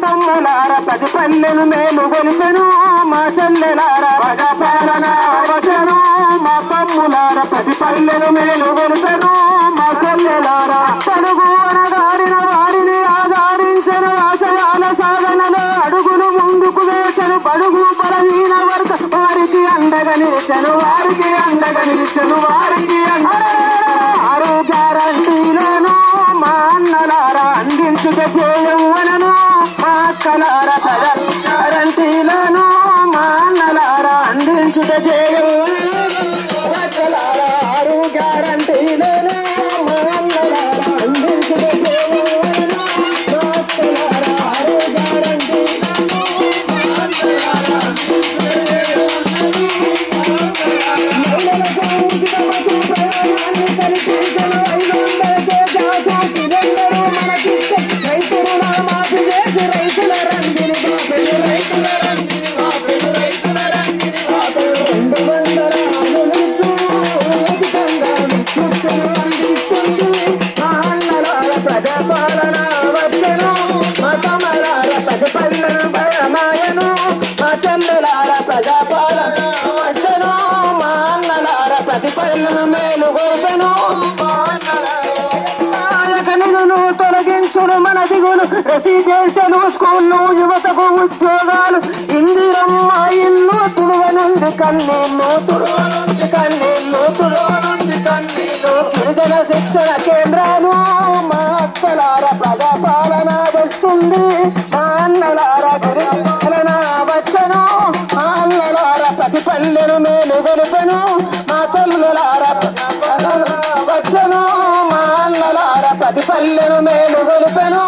తమ్ములార ప్రతి పల్లెను మేలు గొలిపెను మా చెల్లెలార ప్రజాపాలన వచ్చెను మా తమ్ములార ప్రతి పల్లెను మేలు గొలిపెను మా చెల్లెలార తెలుగు అనగారిన వారిని ఆదరించెను ఆశయాల సాధనలో అడుగులు ముందుకు వేచెను బడుగు బలహీన వర్గ వారికి అండగా నిలిచెను వారికి ఆరు గ్యారంటీలను మా అన్నలారా అందించుట చేయవలను మా అక్కలారా గ్యారంటీలను మా అన్నలారా అందించుట చేయవలను అక్కలారా ఆరు గ్యారంటీలను మా అన్నలారా అందించుట చేయవలను మా అక్కలారా ఆరు గ్యారంటీలను మా అన్నలారా అందించుట చేయవలను మహిళలకు ఉచిత బస్సు ప్రయాణాన్ని కల్పించను 500 సిలిండరు మనకిస్తే రైతు రుణాలు మాఫీ చేసి రైతుల రంజిని బాపెను 200 అమలుస్తూ ఉచితంగా విద్యుత్తును అందిస్తుంది మా అన్నలార ప్రజాపాలన వచ్చెను మా తమ్ములార ప్రతి పల్లెను భయమాయను మా చెల్లెలార ప్రజాపాలన వచ్చెను మా అన్నలార ప్రతి పల్లెను మేలు గొలిపెను నాయకనులను తొలగించును మన దిగులు రెసిడెన్షియల్ స్కూళ్ళు యువతకు ఉద్యోగాలు ఇందిరమ్మ ఇల్లు తుడువనుంది కన్నీళ్ళు గిరిజన శిక్షణ కేంద్రాలు మా అక్కలార ప్రజాపాలన వస్తుంది మా అన్నలార గిరిజన వచ్చెను మా అన్నలార ప్రతి పల్లెను మేలు గొలిపెను మా తల్లులార వచ్చెను మా అన్నలార ప్రతి పల్లెను మేలు గొలిపెను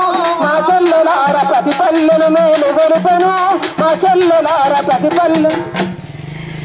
మా చెల్లెలార ప్రతి పల్లెను మేలు గొలిపెను మా చెల్లెలార ప్రతి పల్లె